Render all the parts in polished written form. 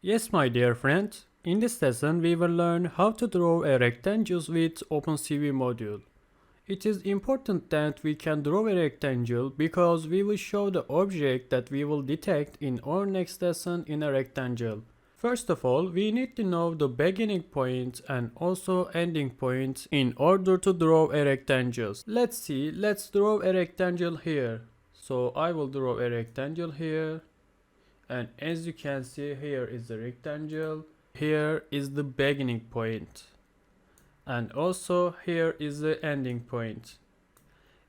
Yes, my dear friend. In this lesson, we will learn how to draw a rectangle with OpenCV module. It is important that we can draw a rectangle because we will show the object that we will detect in our next lesson in a rectangle. First of all, we need to know the beginning point and also ending point in order to draw a rectangle. Let's draw a rectangle here. So I will draw a rectangle here. And as you can see, here is the rectangle, here is the beginning point, and also here is the ending point.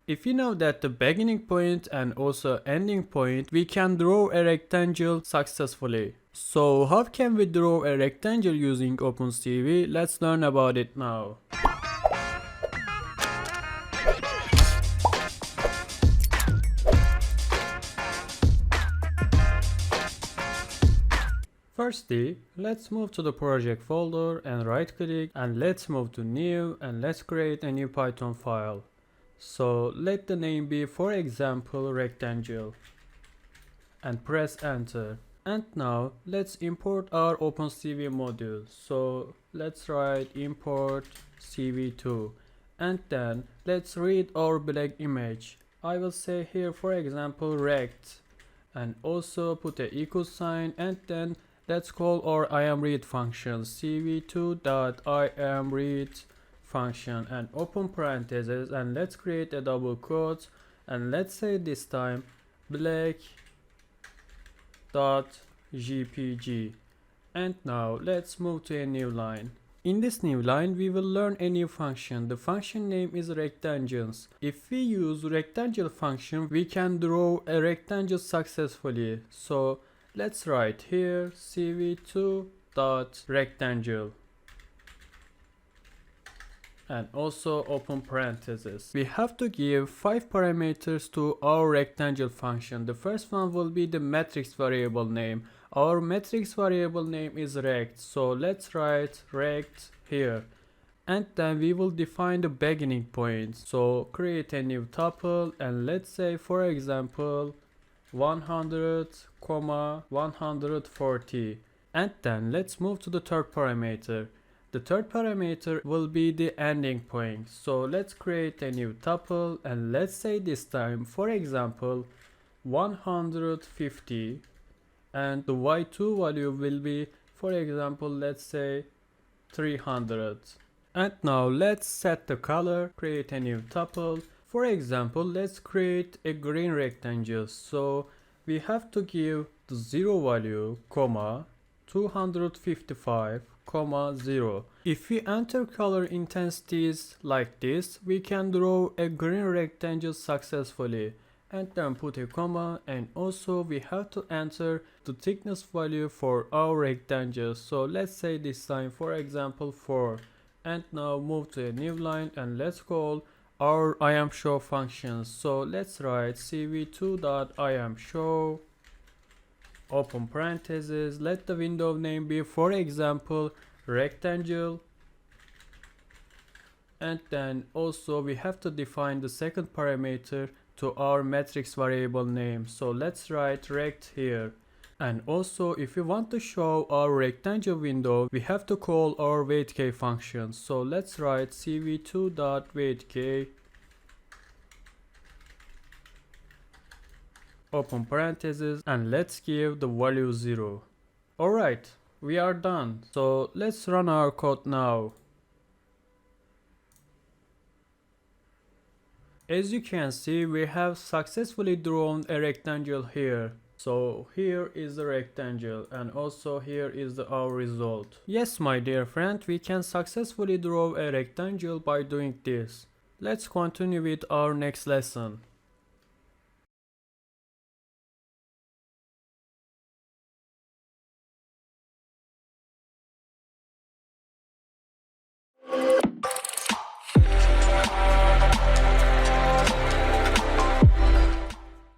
If you know that the beginning point and also ending point, we can draw a rectangle successfully. So how can we draw a rectangle using OpenCV? Let's learn about it now. Firstly, let's move to the project folder and right click and let's move to new and let's create a new Python file. So let the name be, for example, rectangle, and press enter. And now let's import our OpenCV module. So let's write import cv2 and then let's read our black image. I will say here, for example, rect, and also put a equal sign and then let's call our IamRead function cv2.IamRead function and open parentheses, and let's create a double quote and let's say this time black.gpg. And now let's move to a new line. In this new line we will learn a new function. The function name is rectangles. If we use rectangle function, we can draw a rectangle successfully. So let's write here cv2.rectangle and also open parentheses. We have to give 5 parameters to our rectangle function. The first one will be the matrix variable name. Our matrix variable name is rect, so let's write rect here. And then we will define the beginning point. So create a new tuple and let's say, for example, 100, 140. And then let's move to the third parameter. The third parameter will be the ending point. So let's create a new tuple and let's say this time, for example, 150, and the y2 value will be, for example, let's say 300. And now let's set the color, create a new tuple. For example, let's create a green rectangle. So we have to give the 0 value, 255, 0. If we enter color intensities like this, we can draw a green rectangle successfully. And then put a comma, and also we have to enter the thickness value for our rectangle. So let's say this time, for example, 4. And now move to a new line and let's call our IamShow functions. So let's write cv2.IamShow, open parentheses, let the window name be, for example, rectangle. And then also we have to define the second parameter to our matrix variable name. So let's write rect here. And also if we want to show our rectangle window, we have to call our weightk function. So let's write cv2.weightk, open parentheses, and let's give the value 0. Alright, we are done. So let's run our code now. As you can see, we have successfully drawn a rectangle here. So here is the rectangle and also here is our result. Yes, my dear friend, we can successfully draw a rectangle by doing this. Let's continue with our next lesson.